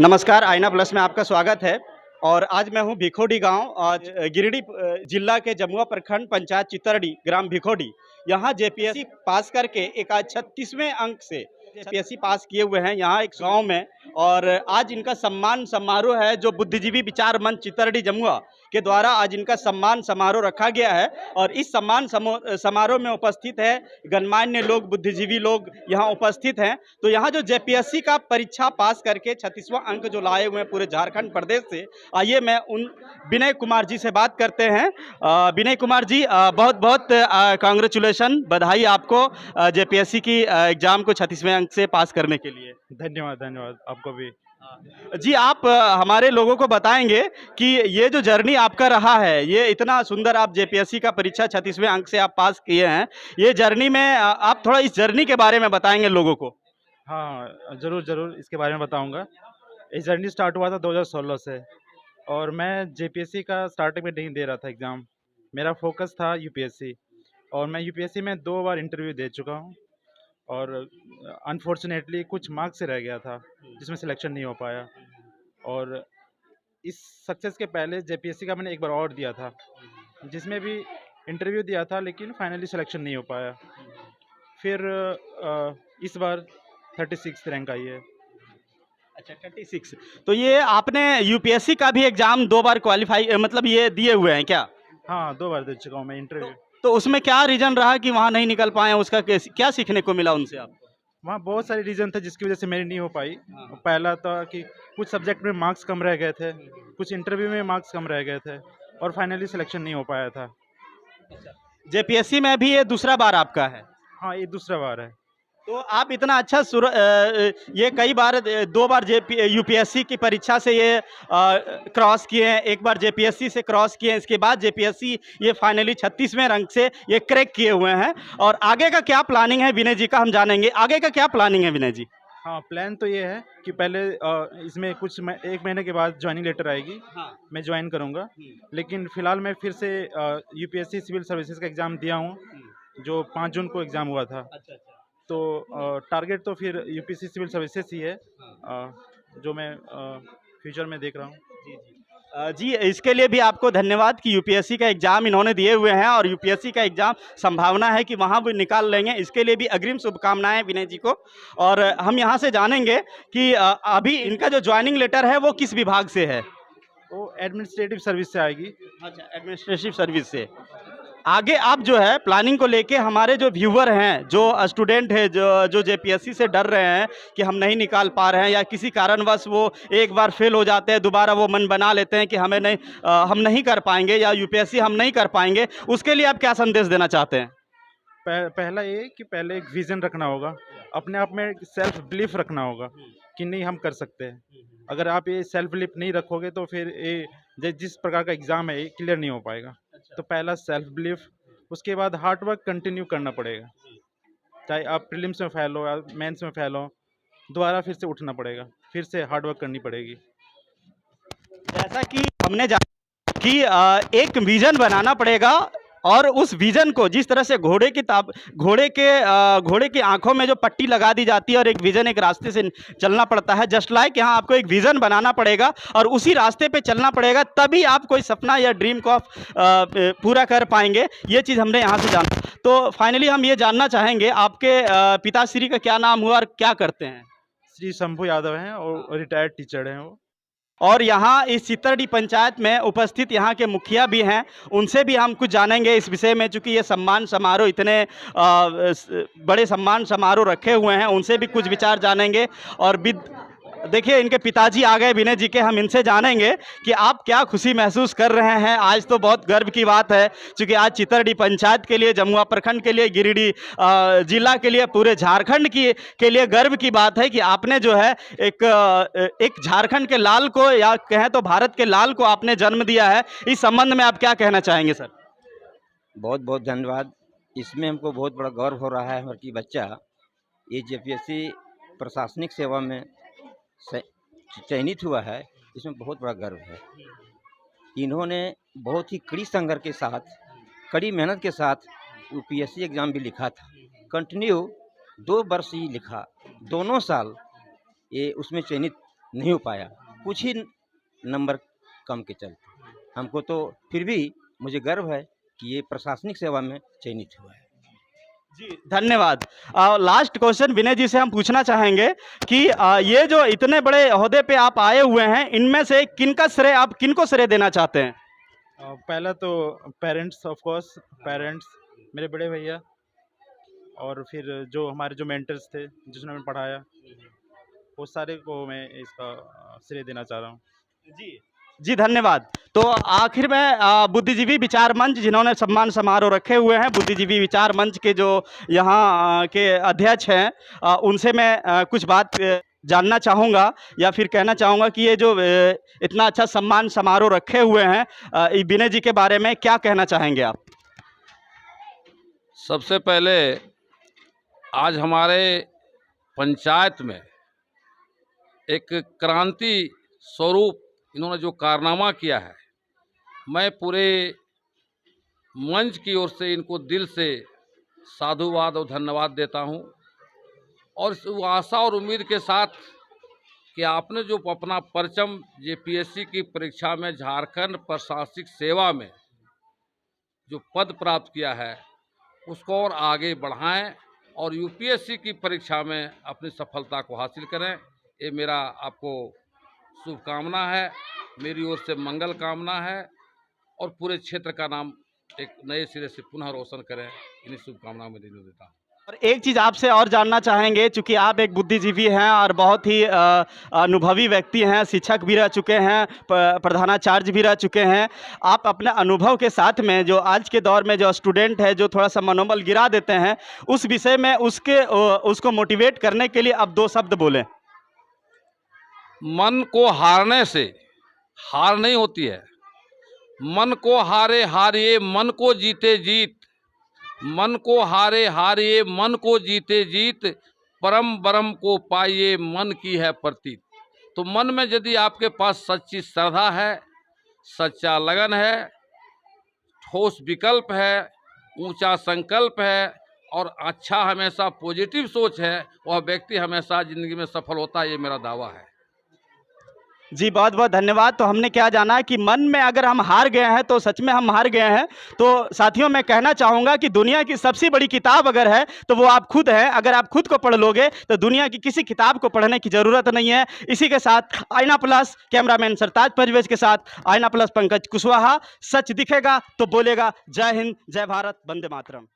नमस्कार, आईना प्लस में आपका स्वागत है। और आज मैं हूं भिखोडी गांव, आज गिरिडीह जिला के जमुआ प्रखंड पंचायत चितरडी ग्राम भिखोडी। यहां जेपीएससी पास करके एक आज 36वें अंक से जेपीएससी पास किए हुए हैं यहाँ एक गांव में। और आज इनका सम्मान समारोह है जो बुद्धिजीवी विचार मंच चितरडी जमुआ के द्वारा आज इनका सम्मान समारोह रखा गया है। और इस सम्मान समारोह में उपस्थित है गणमान्य लोग, बुद्धिजीवी लोग यहाँ उपस्थित हैं। तो यहाँ जो जेपीएससी का परीक्षा पास करके 36वां अंक जो लाए हुए हैं पूरे झारखंड प्रदेश से, आइए मैं उन विनय कुमार जी से बात करते हैं। विनय कुमार जी, बहुत बहुत कांग्रेचुलेशन, बधाई आपको जेपीएससी की एग्जाम को 36वें अंक से पास करने के लिए। धन्यवाद धन्यवाद आपको भी। जी, आप हमारे लोगों को बताएंगे कि ये जो जर्नी आपका रहा है, ये इतना सुंदर, आप जेपीएससी का परीक्षा 36वें अंक से आप पास किए हैं, ये जर्नी में आप थोड़ा इस जर्नी के बारे में बताएंगे लोगों को। हाँ, ज़रूर ज़रूर इसके बारे में बताऊंगा। ये जर्नी स्टार्ट हुआ था 2016 से और मैं जेपीएससी का स्टार्टिंग में नहीं दे रहा था एग्ज़ाम। मेरा फोकस था यूपीएससी और मैं यूपीएससी में 2 बार इंटरव्यू दे चुका हूँ और अनफॉर्चुनेटली कुछ मार्क्स से रह गया था जिसमें सिलेक्शन नहीं हो पाया। और इस सक्सेस के पहले जेपीएससी का मैंने एक बार और दिया था जिसमें भी इंटरव्यू दिया था लेकिन फाइनली सिलेक्शन नहीं हो पाया। फिर इस बार 36 रैंक आई है। अच्छा, 36। तो ये आपने यूपीएससी का भी एग्जाम 2 बार क्वालिफाई, मतलब ये दिए हुए हैं क्या? हाँ, 2 बार दे चुका हूँ मैं इंटरव्यू। तो उसमें क्या रीजन रहा कि वहाँ नहीं निकल पाए? उसका क्या सीखने को मिला उनसे आपको? वहाँ बहुत सारे रीज़न थे जिसकी वजह से मेरी नहीं हो पाई। पहला था कि कुछ सब्जेक्ट में मार्क्स कम रह गए थे, कुछ इंटरव्यू में मार्क्स कम रह गए थे और फाइनली सिलेक्शन नहीं हो पाया था। जेपीएससी में भी ये दूसरा बार आपका है? हाँ, ये दूसरा बार है। तो आप इतना अच्छा ये कई बार 2 बार यूपीएससी की परीक्षा से ये क्रॉस किए हैं, एक बार जेपीएससी से क्रॉस किए हैं, इसके बाद जेपीएससी ये फाइनली 36वें रैंक से ये क्रैक किए हुए हैं। और आगे का क्या प्लानिंग है विनय जी का, हम जानेंगे आगे का क्या प्लानिंग है विनय जी? हाँ, प्लान तो ये है कि पहले इसमें कुछ 1 महीने के बाद ज्वाइनिंग लेटर आएगी। हाँ। मैं ज्वाइन करूँगा। लेकिन फ़िलहाल मैं फिर से यूपीएससी सिविल सर्विसेज का एग्ज़ाम दिया हूँ जो 5 जून को एग्ज़ाम हुआ था। अच्छा, अच्छा। तो टारगेट तो फिर यूपीएससी सिविल सर्विसेज ही है जो मैं फ्यूचर में देख रहा हूँ। जी, जी। जी, इसके लिए भी आपको धन्यवाद कि यूपीएससी का एग्ज़ाम इन्होंने दिए हुए हैं और यूपीएससी का एग्ज़ाम संभावना है कि वहाँ भी निकाल लेंगे। इसके लिए भी अग्रिम शुभकामनाएँ विनय जी को। और हम यहाँ से जानेंगे कि अभी इनका जो ज्वाइनिंग लेटर है वो किस विभाग से है? वो एडमिनिस्ट्रेटिव सर्विस से आएगी। अच्छा, एडमिनिस्ट्रेटिव सर्विस से। आगे आप जो है प्लानिंग को लेके हमारे जो व्यूअर हैं, जो स्टूडेंट हैं, जो जेपीएससी से डर रहे हैं कि हम नहीं निकाल पा रहे हैं या किसी कारणवश वो एक बार फेल हो जाते हैं, दोबारा वो मन बना लेते हैं कि हमें नहीं, हम नहीं कर पाएंगे या यूपीएससी हम नहीं कर पाएंगे, उसके लिए आप क्या संदेश देना चाहते हैं? पहला ये कि पहले एक विज़न रखना होगा, अपने आप में सेल्फ बिलीफ रखना होगा कि नहीं हम कर सकते हैं। अगर आप ये सेल्फ बिलीफ नहीं रखोगे तो फिर ये जिस प्रकार का एग्ज़ाम है ये क्लियर नहीं हो पाएगा। तो पहला सेल्फ बिलीफ, उसके बाद हार्ड वर्क कंटिन्यू करना पड़ेगा। चाहे आप प्रीलिम्स में फेल हो या मेंस में फेल हो, दोबारा फिर से उठना पड़ेगा, फिर से हार्ड वर्क करनी पड़ेगी। जैसा कि हमने जाना कि एक विजन बनाना पड़ेगा और उस विजन को जिस तरह से घोड़े की आंखों में जो पट्टी लगा दी जाती है और एक विजन, एक रास्ते से चलना पड़ता है, जस्ट लाइक यहाँ आपको एक विजन बनाना पड़ेगा और उसी रास्ते पे चलना पड़ेगा, तभी आप कोई सपना या ड्रीम को आप पूरा कर पाएंगे। ये चीज़ हमने यहाँ से जाना। तो फाइनली हम ये जानना चाहेंगे आपके पिताश्री का क्या नाम हुआ और क्या करते हैं? श्री शंभू यादव हैं और रिटायर्ड टीचर हैं वो। और यहाँ इस चितरडी पंचायत में उपस्थित यहाँ के मुखिया भी हैं, उनसे भी हम कुछ जानेंगे इस विषय में, चूँकि ये सम्मान समारोह इतने बड़े सम्मान समारोह रखे हुए हैं, उनसे भी कुछ विचार जानेंगे। और देखिए इनके पिताजी आ गए विनय जी के, हम इनसे जानेंगे कि आप क्या खुशी महसूस कर रहे हैं। आज तो बहुत गर्व की बात है क्योंकि आज चितरडी पंचायत के लिए, जमुआ प्रखंड के लिए, गिरिडीह जिला के लिए, पूरे झारखंड के लिए गर्व की बात है कि आपने जो है एक झारखंड के लाल को, या कहें तो भारत के लाल को आपने जन्म दिया है। इस संबंध में आप क्या कहना चाहेंगे सर? बहुत बहुत धन्यवाद। इसमें हमको बहुत बड़ा गौरव हो रहा है कि बच्चा ये जेपीएससी प्रशासनिक सेवा में चयनित हुआ है, इसमें बहुत बड़ा गर्व है। इन्होंने बहुत ही कड़ी संघर्ष के साथ, कड़ी मेहनत के साथ यूपीएससी एग्ज़ाम भी लिखा था। कंटिन्यू 2 वर्ष ही लिखा, दोनों साल ये उसमें चयनित नहीं हो पाया, कुछ ही नंबर कम के चलते। हमको तो फिर भी मुझे गर्व है कि ये प्रशासनिक सेवा में चयनित हुआ है। जी धन्यवाद। लास्ट क्वेश्चन विनय जी से हम पूछना चाहेंगे कि ये जो इतने बड़े ओहदे पे आप आए हुए हैं, इनमें से किनका श्रेय आप किनको श्रेय देना चाहते हैं? पहला तो पेरेंट्स, ऑफ कोर्स पेरेंट्स, मेरे बड़े भैया, और फिर जो हमारे जो मेंटर्स थे जिन्होंने हमें पढ़ाया, वो सारे को मैं इसका श्रेय देना चाह रहा हूँ। जी जी धन्यवाद। तो आखिर में बुद्धिजीवी विचार मंच जिन्होंने सम्मान समारोह रखे हुए हैं, बुद्धिजीवी विचार मंच के जो यहाँ के अध्यक्ष हैं, उनसे मैं कुछ बात जानना चाहूँगा या फिर कहना चाहूँगा कि ये जो इतना अच्छा सम्मान समारोह रखे हुए हैं, विनय जी के बारे में क्या कहना चाहेंगे आप? सबसे पहले आज हमारे पंचायत में एक क्रांति स्वरूप इन्होंने जो कारनामा किया है, मैं पूरे मंच की ओर से इनको दिल से साधुवाद और धन्यवाद देता हूं। और इस आशा और उम्मीद के साथ कि आपने जो अपना परचम जेपीएससी की परीक्षा में झारखंड प्रशासनिक सेवा में जो पद प्राप्त किया है, उसको और आगे बढ़ाएं और यूपीएससी की परीक्षा में अपनी सफलता को हासिल करें। ये मेरा आपको शुभकामना है, मेरी ओर से मंगल कामना है, और पूरे क्षेत्र का नाम एक नए सिरे से पुनः रोशन करें, इन्हीं शुभकामनाओं में देने देता हूँ। और एक चीज़ आपसे और जानना चाहेंगे, चूंकि आप एक बुद्धिजीवी हैं और बहुत ही अनुभवी व्यक्ति हैं, शिक्षक भी रह चुके हैं, प्रधानाचार्य भी रह चुके हैं, आप अपने अनुभव के साथ में जो आज के दौर में जो स्टूडेंट है जो थोड़ा सा मनोबल गिरा देते हैं, उस विषय में उसको मोटिवेट करने के लिए अब 2 शब्द बोलें। मन को हारने से हार नहीं होती है। मन को हारे हारिए मन को जीते जीत, मन को हारे हारिए मन को जीते जीत, परम ब्रह्म को पाइए मन की है प्रतीत। तो मन में यदि आपके पास सच्ची श्रद्धा है, सच्चा लगन है, ठोस विकल्प है, ऊंचा संकल्प है और अच्छा हमेशा पॉजिटिव सोच है, वह व्यक्ति हमेशा जिंदगी में सफल होता है, ये मेरा दावा है। जी बहुत बहुत धन्यवाद। तो हमने क्या जाना कि मन में अगर हम हार गए हैं तो सच में हम हार गए हैं। तो साथियों, मैं कहना चाहूँगा कि दुनिया की सबसे बड़ी किताब अगर है तो वो आप खुद हैं। अगर आप खुद को पढ़ लोगे तो दुनिया की किसी किताब को पढ़ने की ज़रूरत नहीं है। इसी के साथ आईना प्लस कैमरामैन सरताज परवेज के साथ आईना प्लस पंकज कुशवाहा, सच दिखेगा तो बोलेगा। जय हिंद, जय भारत, वंदे मातरम।